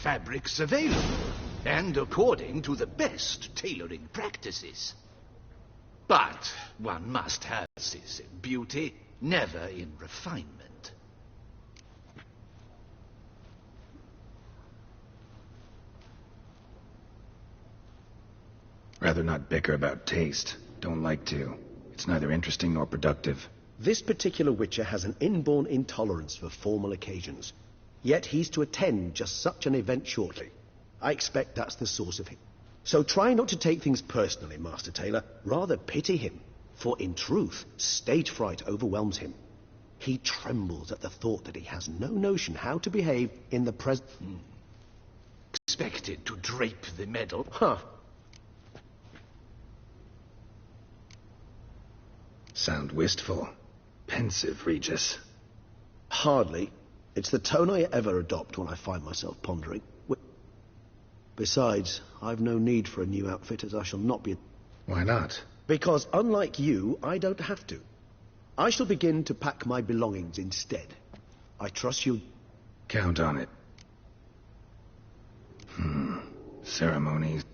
fabrics available, and according to the best tailoring practices. But one must have this in beauty, never in refinement. Rather not bicker about taste. Don't like to. It's neither interesting nor productive. This particular Witcher has an inborn intolerance for formal occasions. Yet he's to attend just such an event shortly. I expect that's the source of it. So try not to take things personally, Master Tailor. Rather pity him. For in truth, stage fright overwhelms him. He trembles at the thought that he has no notion how to behave in the present... Expected to drape the medal? Huh. Sound wistful. Pensive, Regis. Hardly. It's the tone I ever adopt when I find myself pondering. Besides, I've no need for a new outfit, as I shall not be... Why not? Because, unlike you, I don't have to. I shall begin to pack my belongings instead. I trust you... Count on it. Ceremonies.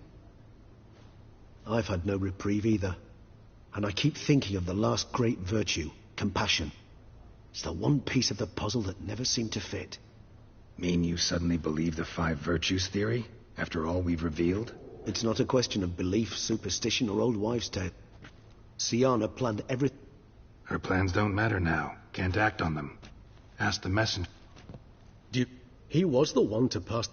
I've had no reprieve either. And I keep thinking of the last great virtue, compassion. It's the one piece of the puzzle that never seemed to fit. Mean you suddenly believe the 5 virtues theory, after all we've revealed? It's not a question of belief, superstition, or old wives' tale. Sienna planned everything. Her plans don't matter now. Can't act on them. Ask the messenger. He was the one to pass...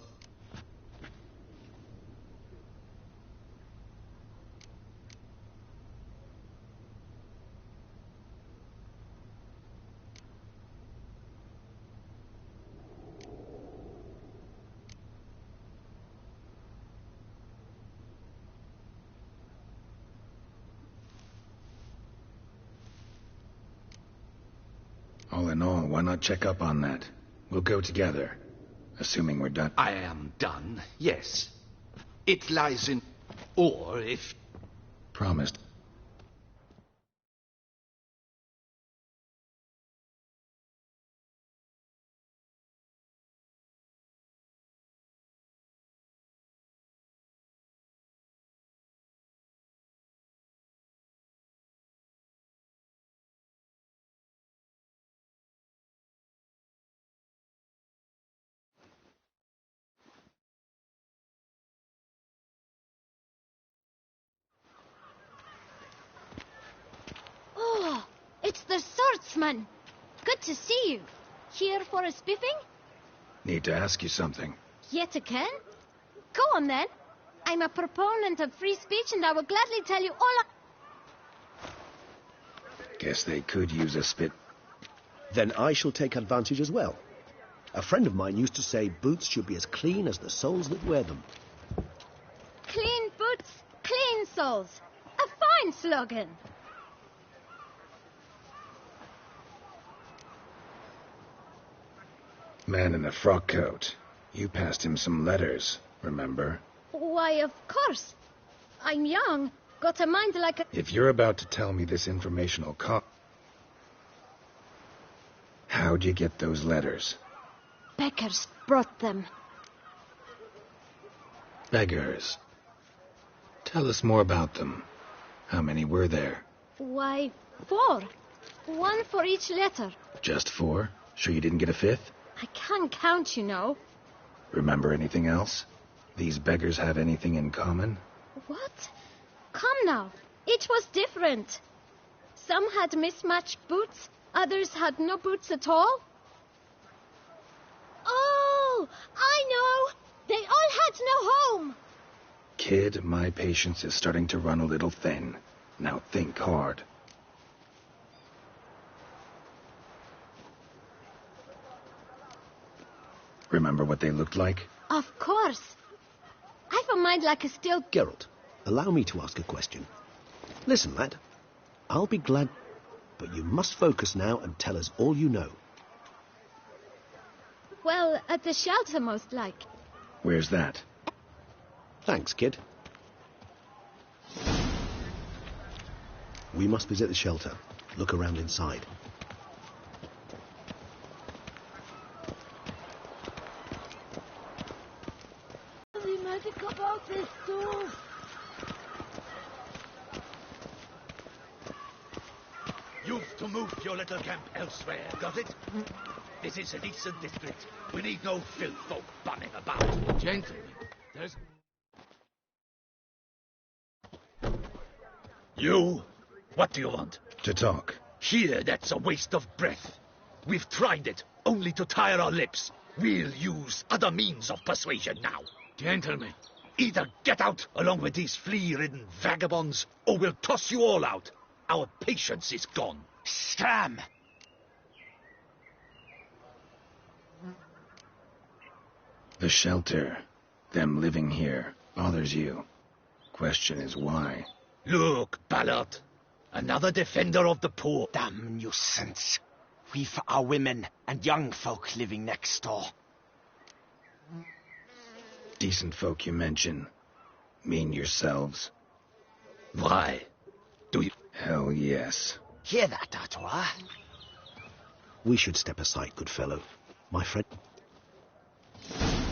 All in all, why not check up on that? We'll go together. Assuming we're done. I am done, yes. It lies in... Or if... Promised. Oh, it's the swordsman. Good to see you. Here for a spiffing? Need to ask you something. Yet again? Go on then. I'm a proponent of free speech and I will gladly tell you all Guess they could use a spit. Then I shall take advantage as well. A friend of mine used to say boots should be as clean as the soles that wear them. Clean boots, clean soles. A fine slogan. Man in the frock coat. You passed him some letters, remember? Why, of course. I'm young. Got a mind like a... If you're about to tell me this informational how'd you get those letters? Beggars brought them. Beggars. Tell us more about them. How many were there? Why, 4. 1 for each letter. Just 4? Sure you didn't get a 5th? I can't count, you know. Remember anything else? These beggars have anything in common? What? Come now. It was different. Some had mismatched boots. Others had no boots at all. Oh, I know. They all had no home. Kid, my patience is starting to run a little thin. Now think hard. Remember what they looked like? Of course. I've a mind like a steel... Geralt, allow me to ask a question. Listen, lad. I'll be glad... But you must focus now and tell us all you know. Well, at the shelter, most like. Where's that? Thanks, kid. We must visit the shelter. Look around inside. think about this too. You've to move your little camp elsewhere, does it? This is a decent district. We need no filth folk bumming about. Gentlemen, there's... You? What do you want? To talk. Here, that's a waste of breath. We've tried it, only to tire our lips. We'll use other means of persuasion now. Gentlemen, Either get out along with these flea-ridden vagabonds, or we'll toss you all out. Our patience is gone. Scram! The shelter, them living here, bothers you. Question is why? Look, Ballard. Another defender of the poor. Damn nuisance. We've our women and young folk living next door. Decent folk you mention. Mean yourselves? Why? Do you... Hell yes. Hear that, Artois? We should step aside, good fellow. My friend...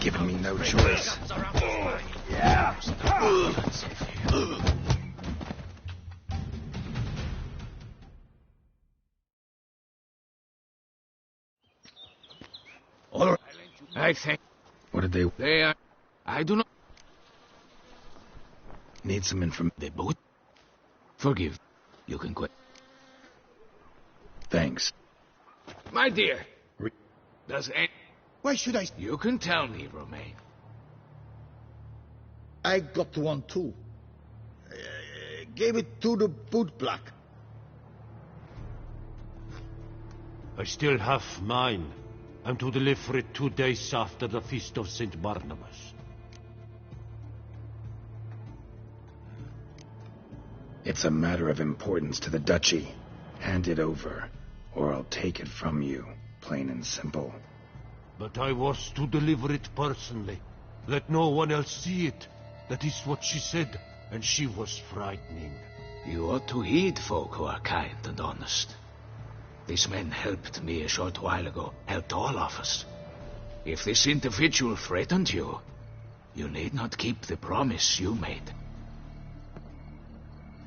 Giving me no choice. All right. I think What did they... they are... I do not... Need some information? They both... Forgive. You can quit. Thanks. My dear, does any... Why should I? You can tell me, Romain. I got one too. Gave it to the bootblack. I still have mine. I'm to deliver it 2 days after the Feast of St. Barnabas. It's a matter of importance to the duchy. Hand it over, or I'll take it from you. Plain and simple. But I was to deliver it personally. Let no one else see it. That is what she said, and she was frightening. You ought to heed folk who are kind and honest. This man helped me a short while ago, helped all of us. If this individual threatened you, you need not keep the promise you made.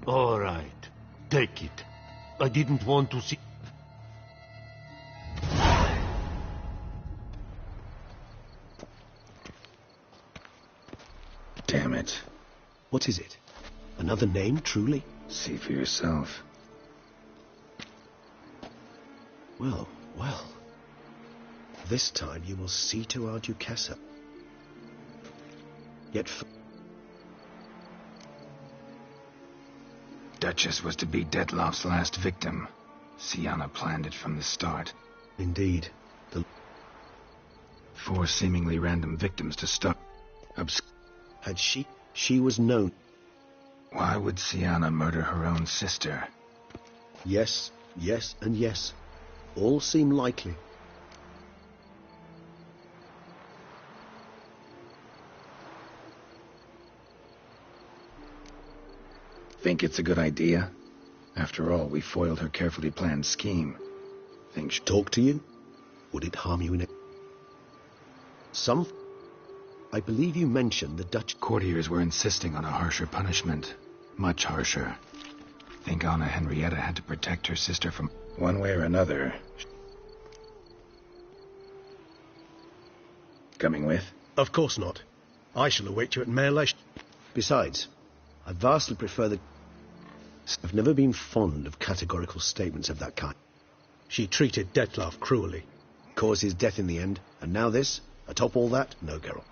All right, take it. I didn't want to see... Damn it. What is it? Another name, truly? See for yourself. Well, well. This time you will see to our Duchessa. Yet Duchess was to be Detloff's last victim. Sienna planned it from the start. indeed, 4 seemingly random victims to start. had she was known. Why would Sienna murder her own sister? Yes, yes, and yes. All seem likely. Think it's a good idea? After all, we foiled her carefully planned scheme. Think she... Talk to you? Would it harm you in it? I believe you mentioned the Dutch... Courtiers were insisting on a harsher punishment. Much harsher. Think Anna Henrietta had to protect her sister from... One way or another. Coming with? Of course not. I shall await you at Merlesh. Besides, I vastly prefer the... I've never been fond of categorical statements of that kind. She treated Detloff cruelly. Caused his death in the end, and now this? Atop all that? No, Geralt.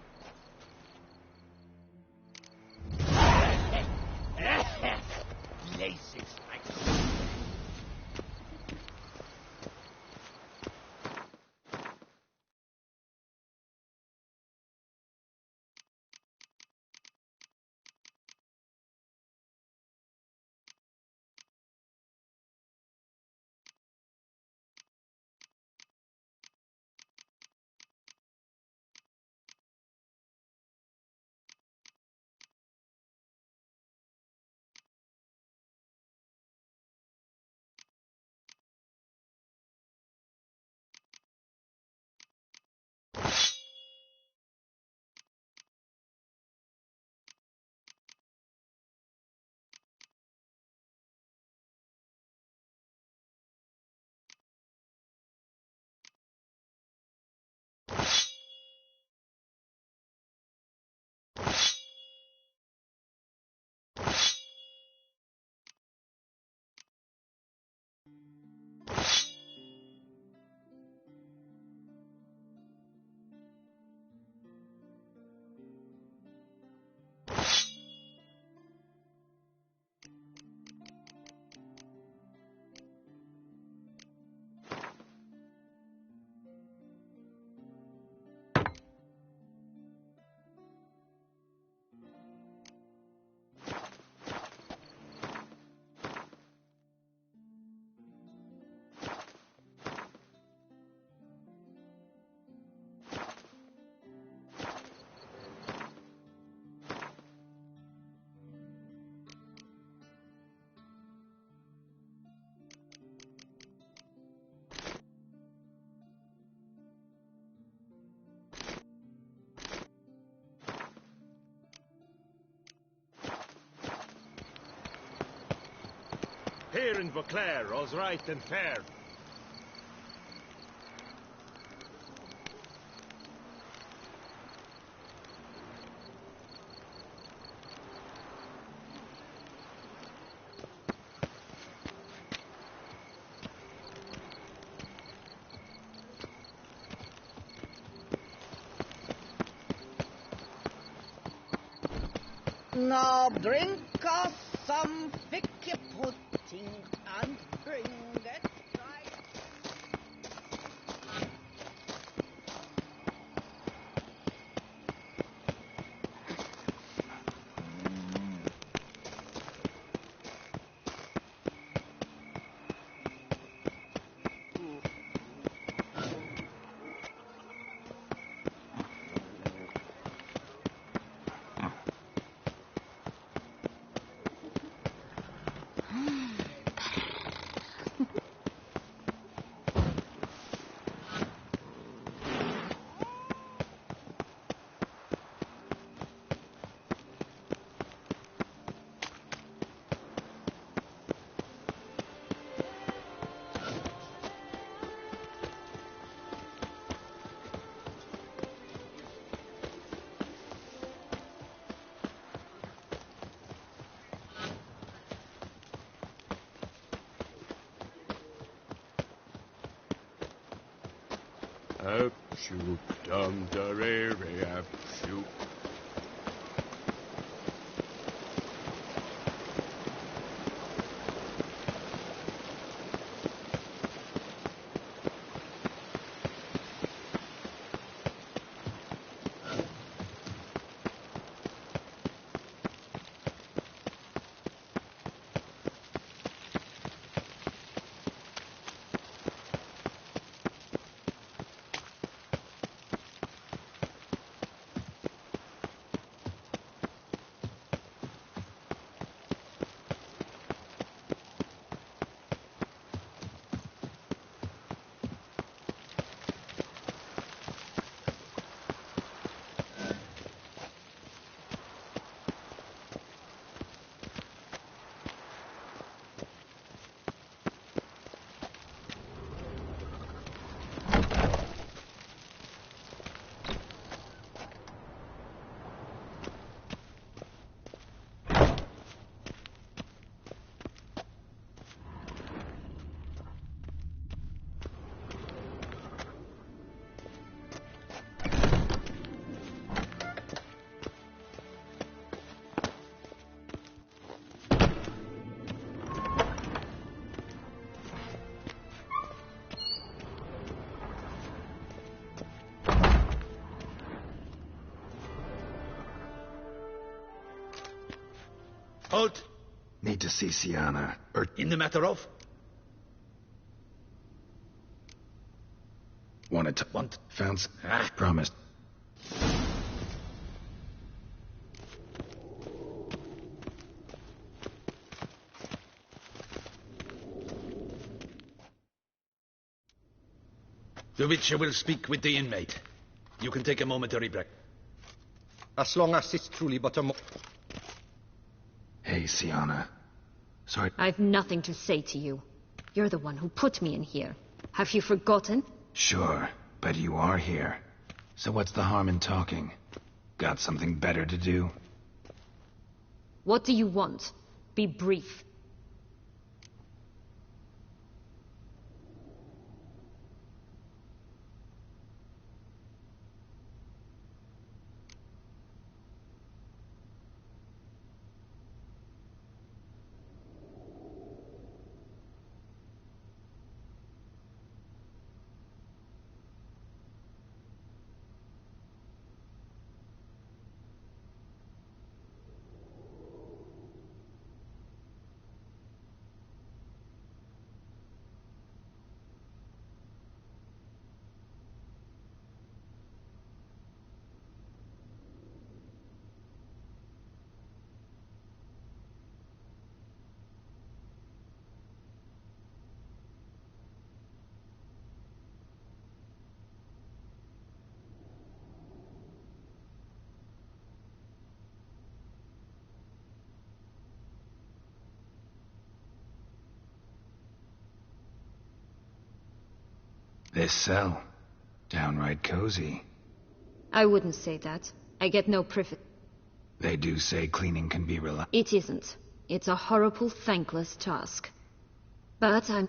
Here in Vauclair, all's right and fair. Now drink us some ficky pudding and bring it right. Up, shoot, down the river, up, shoot. Halt! Need to see Sienna. In the matter of? Wanted to... Want? Found... Ah. Promised. The Witcher will speak with the inmate. You can take a momentary break. As long as it's truly but a Hey, Sienna. Sorry... I've nothing to say to you. You're the one who put me in here. Have you forgotten? Sure, but you are here. So what's the harm in talking? Got something better to do? What do you want? Be brief. This cell, downright cozy. I wouldn't say that. I get no privilege. They do say cleaning can be It isn't. It's a horrible, thankless task. But I'm...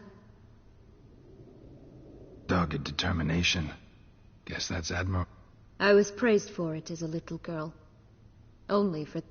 Dogged determination. Guess that's admirable. I was praised for it as a little girl. Only for...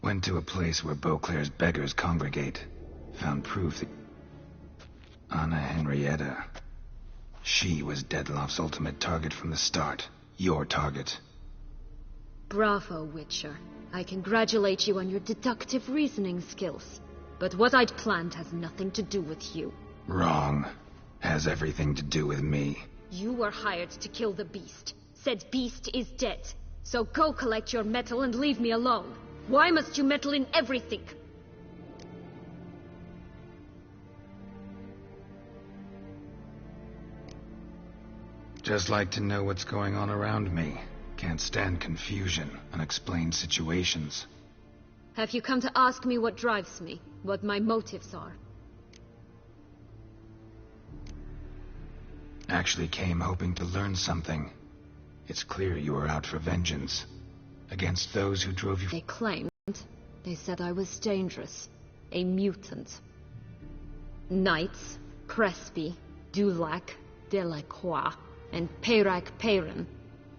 Went to a place where Beauclair's beggars congregate. Found proof that... Anna Henrietta. She was Deadloff's ultimate target from the start. Your target. Bravo, Witcher. I congratulate you on your deductive reasoning skills. But what I'd planned has nothing to do with you. Wrong. Has everything to do with me. You were hired to kill the beast. Said beast is dead. So go collect your metal and leave me alone. Why must you meddle in everything? Just like to know what's going on around me. Can't stand confusion, unexplained situations. Have you come to ask me what drives me? What my motives are? Actually came hoping to learn something. It's clear you were out for vengeance. Against those who drove you... They claimed. They said I was dangerous. A mutant. Knights, Crespi, Dulac, Delacroix, and Peyrac Peyran.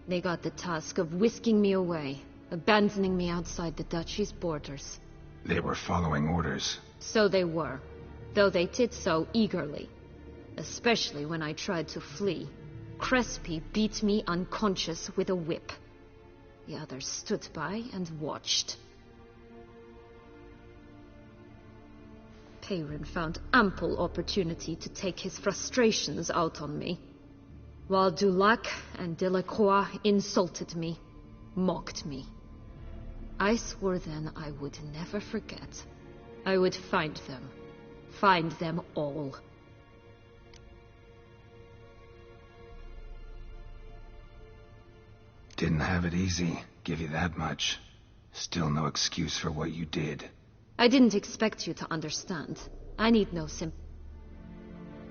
They got the task of whisking me away, abandoning me outside the duchy's borders. They were following orders. So they were, though they did so eagerly. Especially when I tried to flee. Crespi beat me unconscious with a whip. The others stood by and watched. Peyran found ample opportunity to take his frustrations out on me, while Dulac and Delacroix insulted me, mocked me. I swore then I would never forget. I would find them all. Didn't have it easy, give you that much. Still no excuse for what you did. I didn't expect you to understand. I need no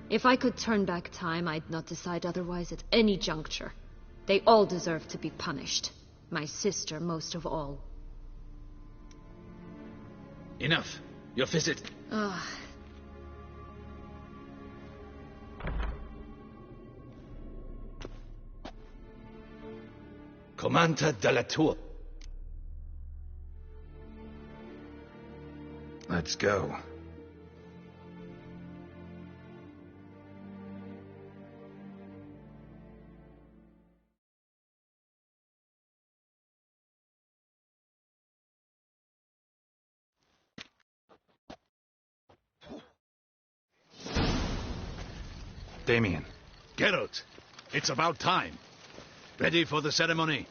If I could turn back time, I'd not decide otherwise at any juncture. They all deserve to be punished. My sister most of all. Enough. Your visit. Commander de la Tour. Let's go. Damien. Geralt, it's about time. Ready for the ceremony?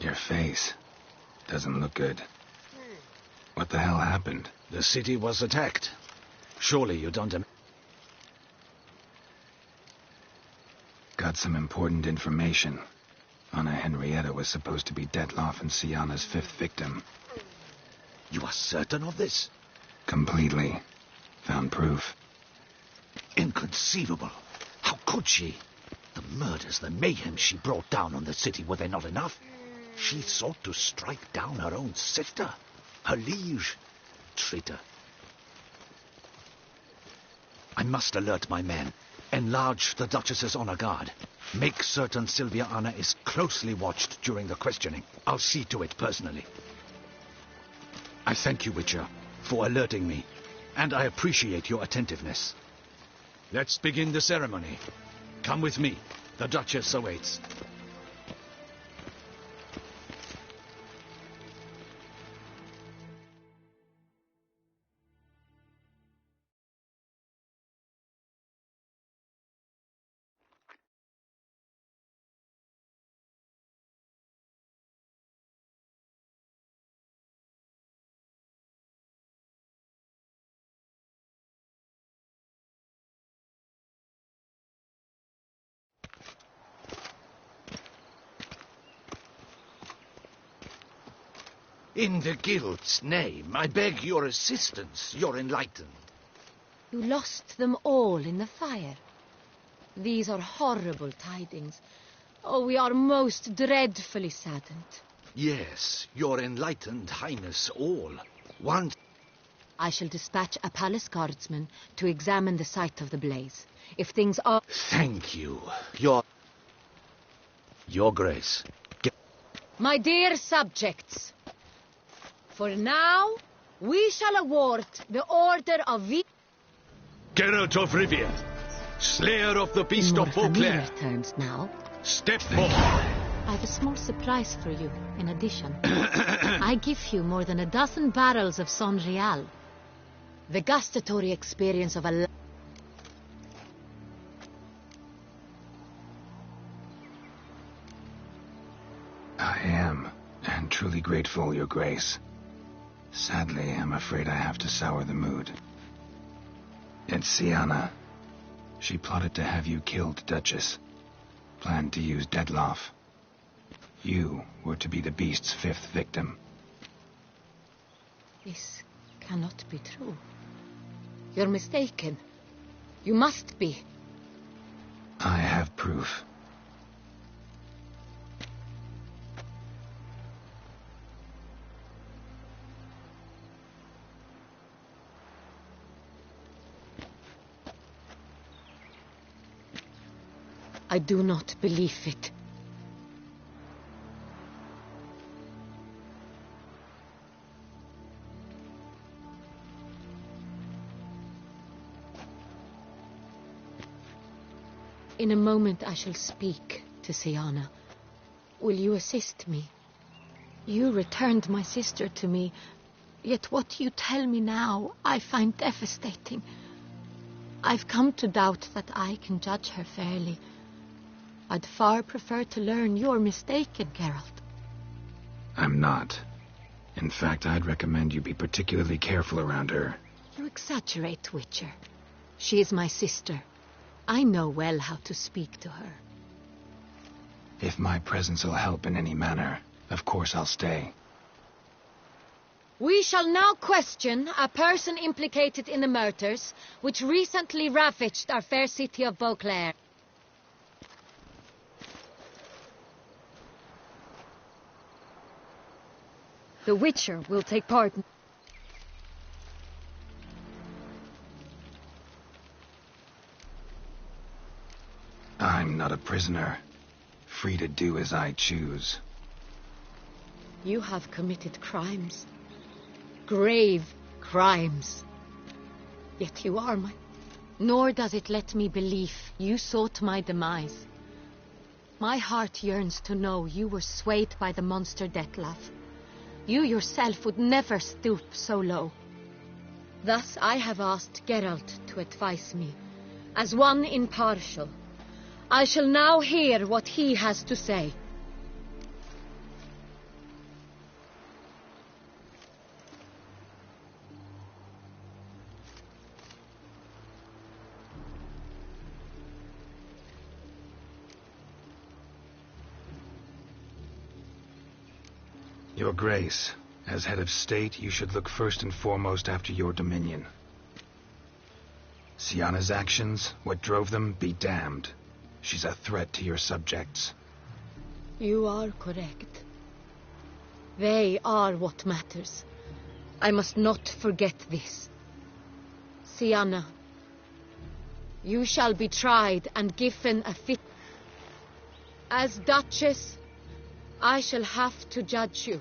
Your face doesn't look good. What the hell happened? The city was attacked. Surely you don't... Got some important information. Anna Henrietta was supposed to be Detloff and Syanna's 5th victim. You are certain of this? Completely. Found proof. Inconceivable. How could she? The murders, the mayhem she brought down on the city, were they not enough? She sought to strike down her own sister, her liege. Traitor. I must alert my men. Enlarge the Duchess's honor guard. Make certain Sylvia Anna is closely watched during the questioning. I'll see to it personally. I thank you, Witcher, for alerting me, and I appreciate your attentiveness. Let's begin the ceremony. Come with me. The Duchess awaits. In the guild's name, I beg your assistance, your enlightened. You lost them all in the fire. These are horrible tidings. Oh, we are most dreadfully saddened. Yes, your enlightened highness all. Once... I shall dispatch a palace guardsman to examine the site of the blaze. If things are... Thank you, Your Grace. My dear subjects, for now, we shall award the Order of Geralt of Rivia, Slayer of the Beast of Beauclair. Terms now. Step forward. I have a small surprise for you, in addition. I give you more than a dozen barrels of Son Real. The gustatory experience of a... I am, and truly grateful, Your Grace. Sadly, I'm afraid I have to sour the mood. It's Sienna. She plotted to have you killed, Duchess. Planned to use Dettlaff. You were to be the beast's fifth victim. This cannot be true. You're mistaken. You must be. I have proof. I do not believe it. In a moment I shall speak to Sienna. Will you assist me? You returned my sister to me, yet what you tell me now I find devastating. I've come to doubt that I can judge her fairly. I'd far prefer to learn you're mistaken, Geralt. I'm not. In fact, I'd recommend you be particularly careful around her. You exaggerate, Witcher. She is my sister. I know well how to speak to her. If my presence will help in any manner, of course I'll stay. We shall now question a person implicated in the murders which recently ravaged our fair city of Beauclair. The Witcher will take part. I'm not a prisoner, free to do as I choose. You have committed crimes. Grave crimes. Yet you are my... Nor does it let me believe you sought my demise. My heart yearns to know you were swayed by the monster Dettlaff. You yourself would never stoop so low. Thus I have asked Geralt to advise me, as one impartial. I shall now hear what he has to say. Your Grace, as head of state, you should look first and foremost after your dominion. Sienna's actions, what drove them, be damned. She's a threat to your subjects. You are correct. They are what matters. I must not forget this. Sienna, you shall be tried and given a fit. As Duchess, I shall have to judge you.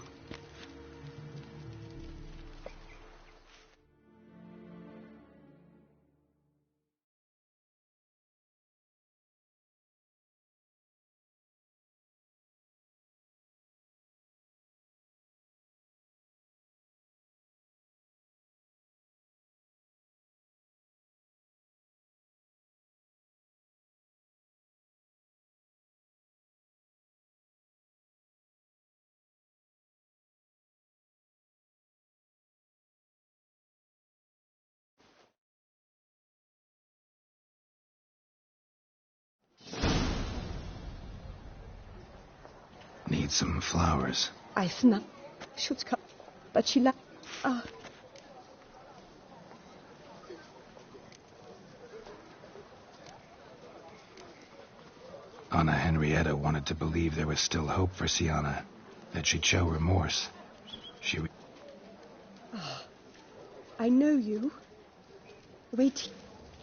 Need some flowers. I've not. Should come. but she left. Anna Henrietta wanted to believe there was still hope for Sienna, that she'd show remorse. I know you. Wait.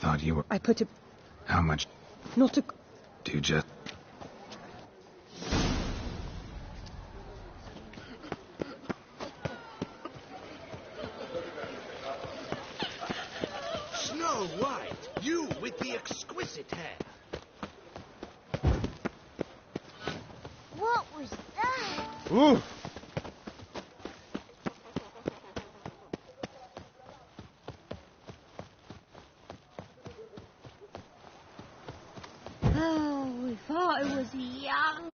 Thought you were... I put a... How much... Not a... Do just... Snow White, you with the exquisite hair. What was that? Ooh! Oh, we thought it was a young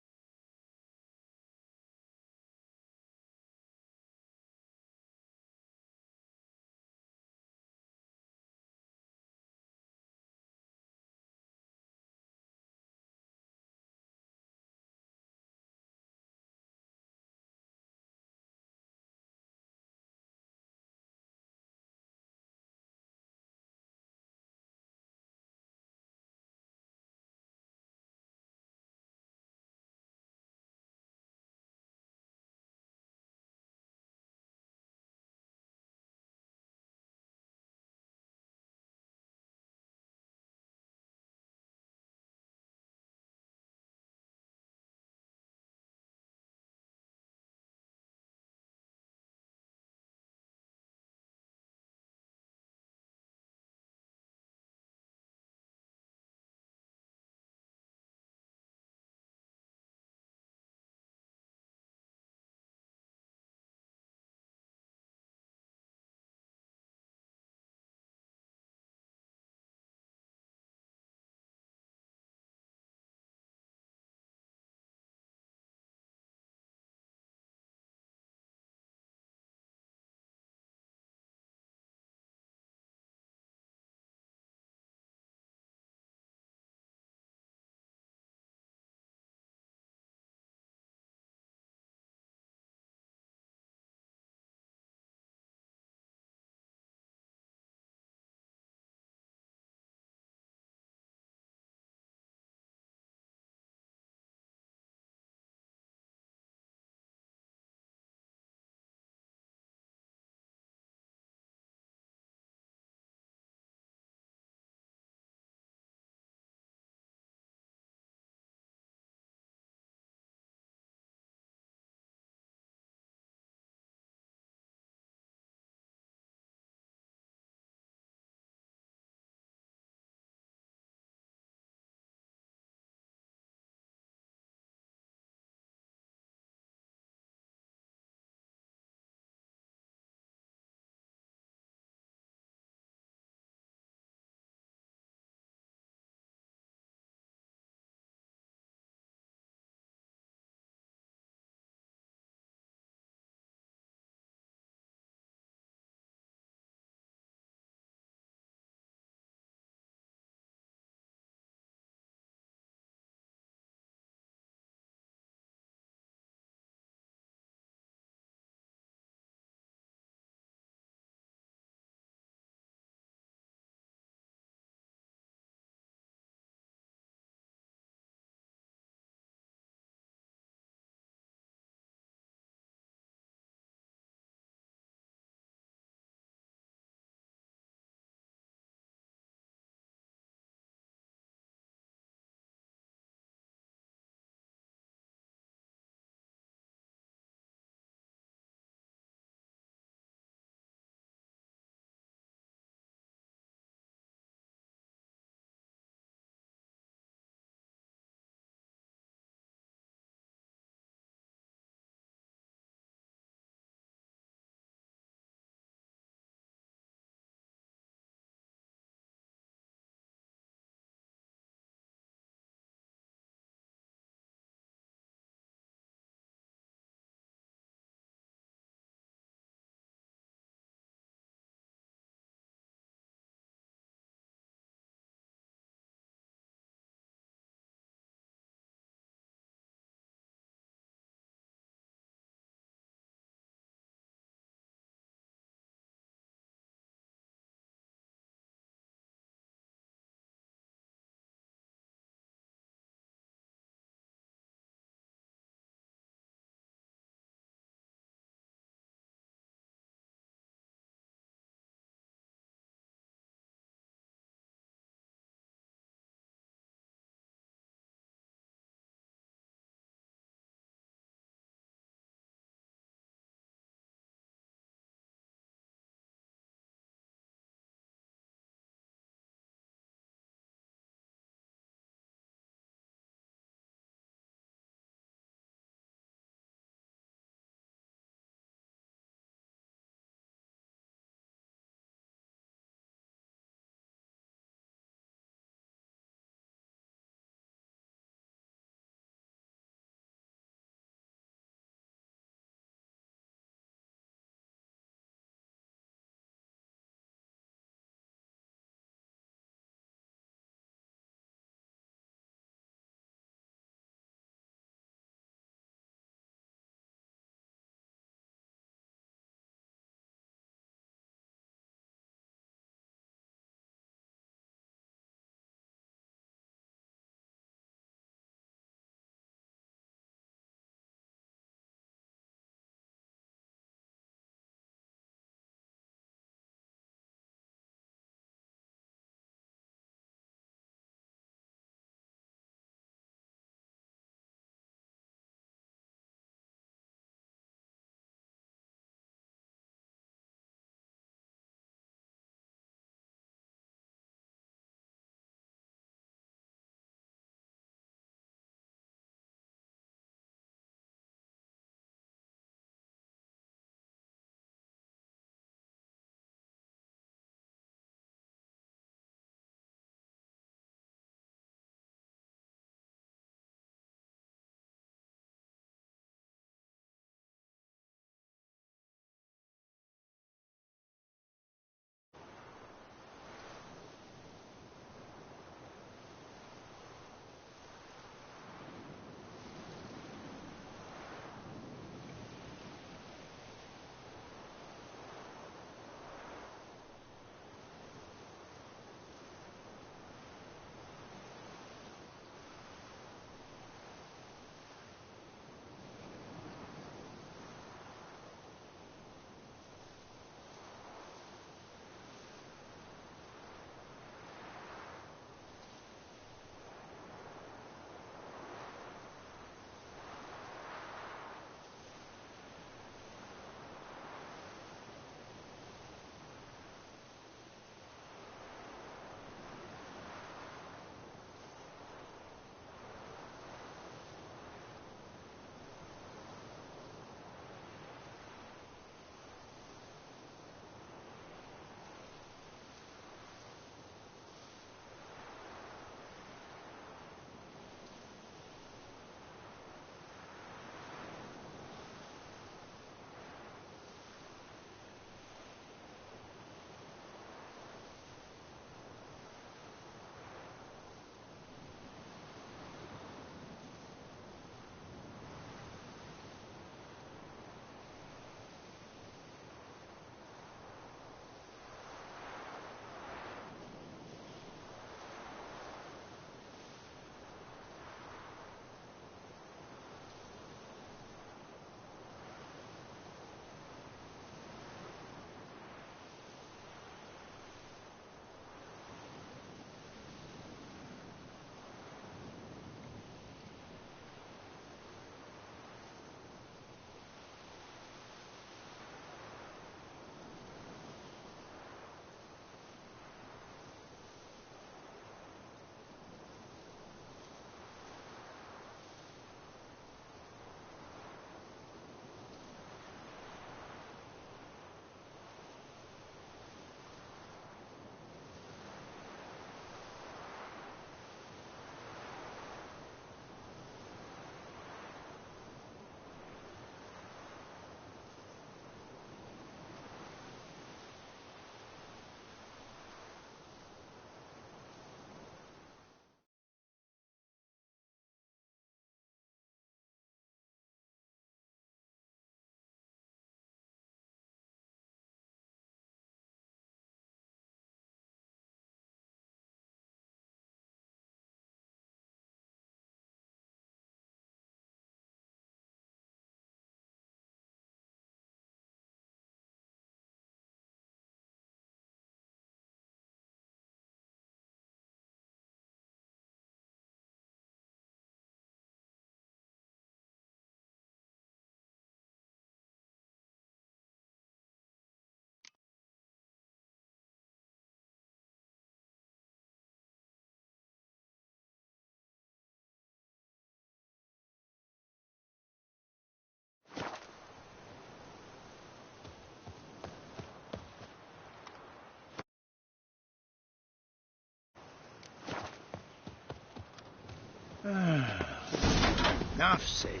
Enough said.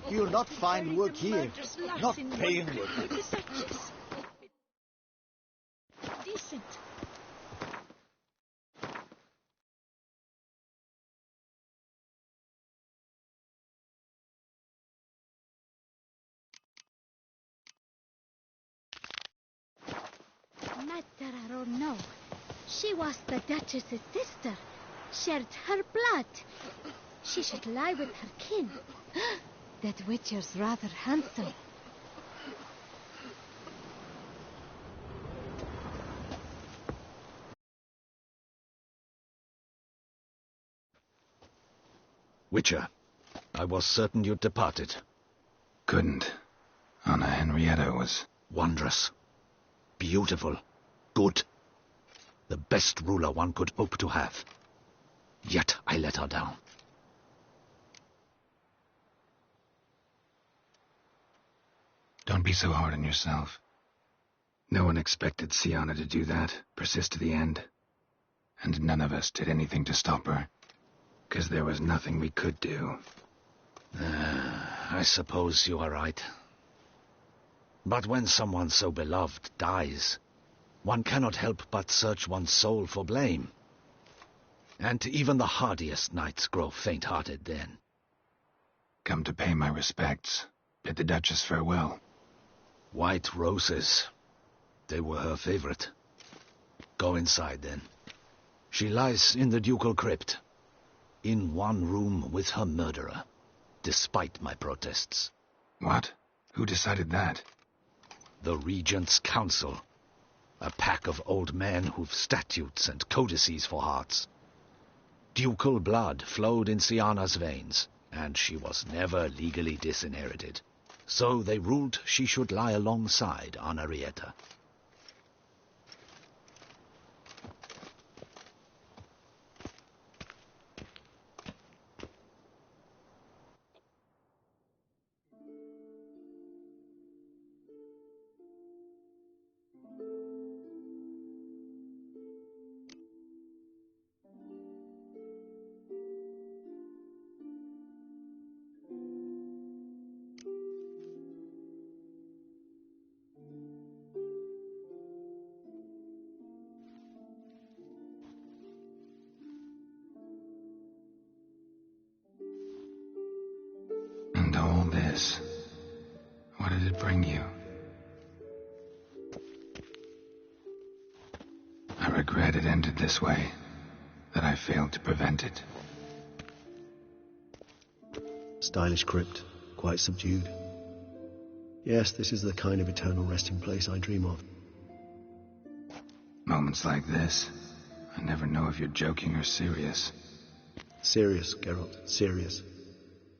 You'll not find work here. Not paying work. Decent. Matter or no, she was the Duchess's sister, shared her blood. She should lie with her kin. That Witcher's rather handsome. Witcher, I was certain you'd departed. Couldn't. Anna Henrietta was... Wondrous. Beautiful. Good. The best ruler one could hope to have. Yet I let her down. Don't be so hard on yourself. No one expected Sienna to do that, persist to the end. And none of us did anything to stop her. 'Cause there was nothing we could do. I suppose you are right. But when someone so beloved dies, one cannot help but search one's soul for blame. And even the hardiest knights grow faint-hearted then. Come to pay my respects. Bid the Duchess farewell. White roses. They were her favorite. Go inside, then. She lies in the ducal crypt, in one room with her murderer, despite my protests. What? Who decided that? The Regent's Council. A pack of old men who've statutes and codices for hearts. Ducal blood flowed in Sienna's veins, and she was never legally disinherited. So they ruled she should lie alongside Henrietta. And all this, what did it bring you? I regret it ended this way, that I failed to prevent it. Stylish crypt, quite subdued. Yes, this is the kind of eternal resting place I dream of. Moments like this, I never know if you're joking or serious. Serious, Geralt, serious.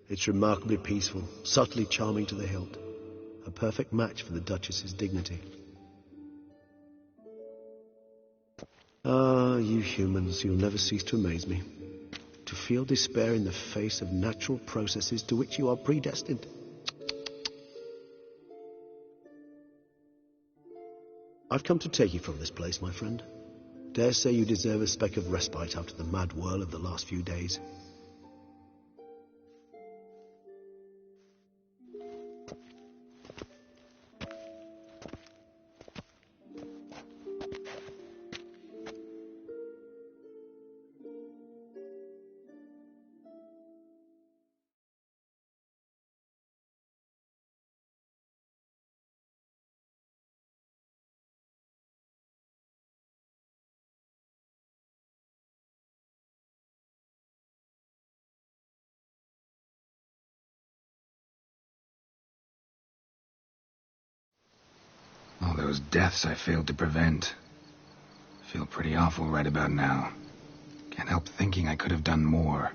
It's remarkably peaceful, subtly charming to the hilt. A perfect match for the Duchess's dignity. Ah, you humans, you'll never cease to amaze me. To feel despair in the face of natural processes to which you are predestined. I've come to take you from this place, my friend. Dare say you deserve a speck of respite after the mad whirl of the last few days. All those deaths I failed to prevent. Feel pretty awful right about now. Can't help thinking I could have done more.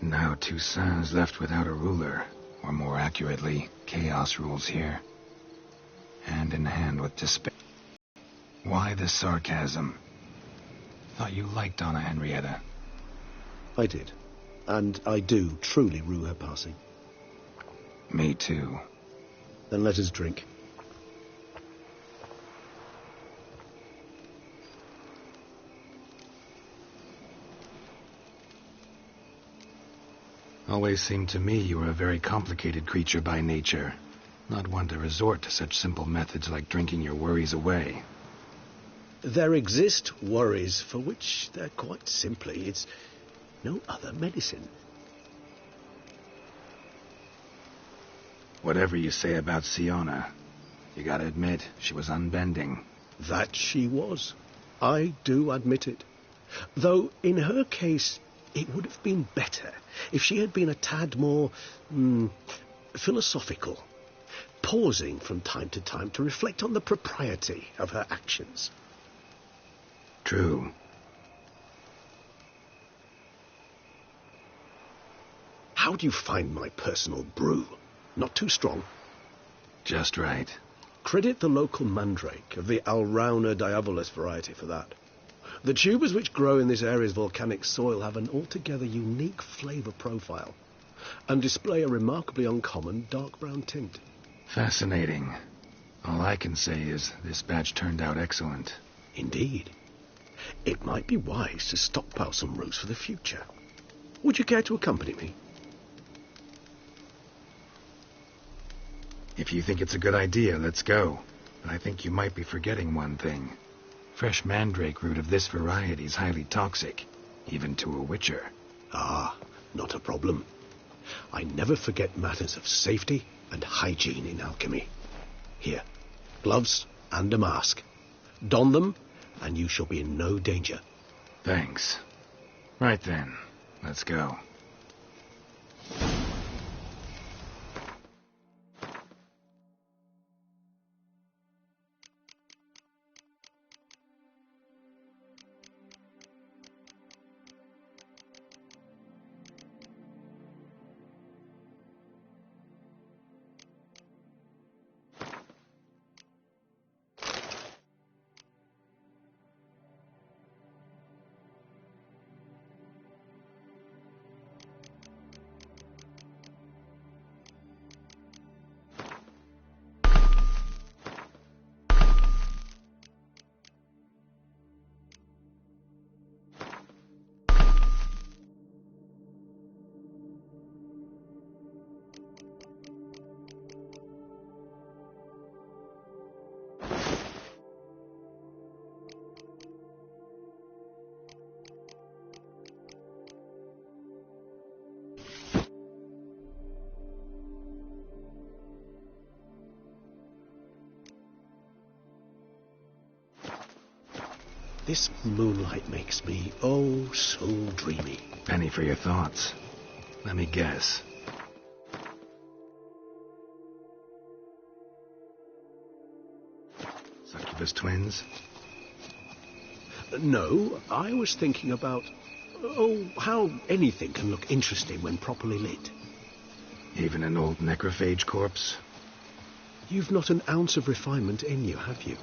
Now Toussaint's left without a ruler, or more accurately, chaos rules here. Hand in hand with despair. Why the sarcasm? Thought you liked Donna Henrietta. I did. And I do truly rue her passing. Me too. Then let us drink. Always seemed to me you were a very complicated creature by nature. Not one to resort to such simple methods like drinking your worries away. There exist worries for which they're quite simply, it's no other medicine. Whatever you say about Siona, you gotta admit, she was unbending. That she was. I do admit it. Though, in her case, it would have been better if she had been a tad more, philosophical, pausing from time to time to reflect on the propriety of her actions. True. How do you find my personal brew? Not too strong? Just right. Credit the local mandrake of the Alrauna diabolus variety for that. The tubers which grow in this area's volcanic soil have an altogether unique flavour profile and display a remarkably uncommon dark brown tint. Fascinating. All I can say is this batch turned out excellent. Indeed. It might be wise to stockpile some roots for the future. Would you care to accompany me? If you think it's a good idea, let's go. But I think you might be forgetting one thing. Fresh mandrake root of this variety is highly toxic, even to a witcher. Ah, not a problem. I never forget matters of safety and hygiene in alchemy. Here, gloves and a mask. Don them, and you shall be in no danger. Thanks. Right then, let's go. This moonlight makes me, oh, so dreamy. Penny for your thoughts. Let me guess. Succubus twins? No, I was thinking about, how anything can look interesting when properly lit. Even an old necrophage corpse? You've not an ounce of refinement in you, have you?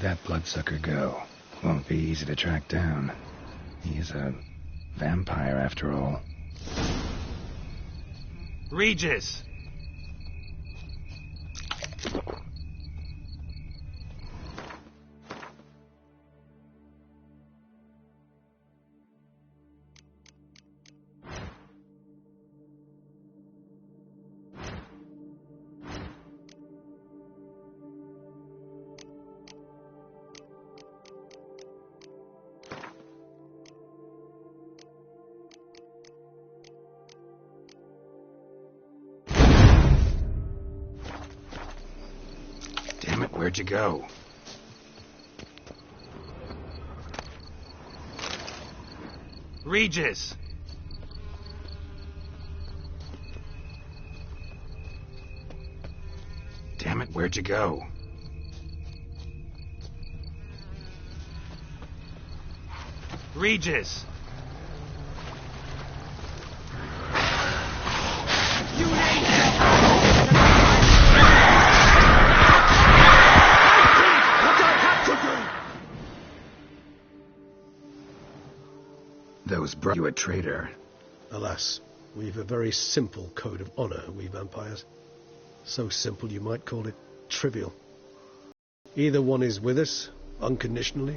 that bloodsucker go? Won't be easy to track down. He is a vampire, after all. Regis! Damn it, where'd you go? Regis! Damn it, where'd you go? Regis! Those brought you a traitor. Alas, we've a very simple code of honor, we vampires. So simple you might call it trivial. Either one is with us, unconditionally,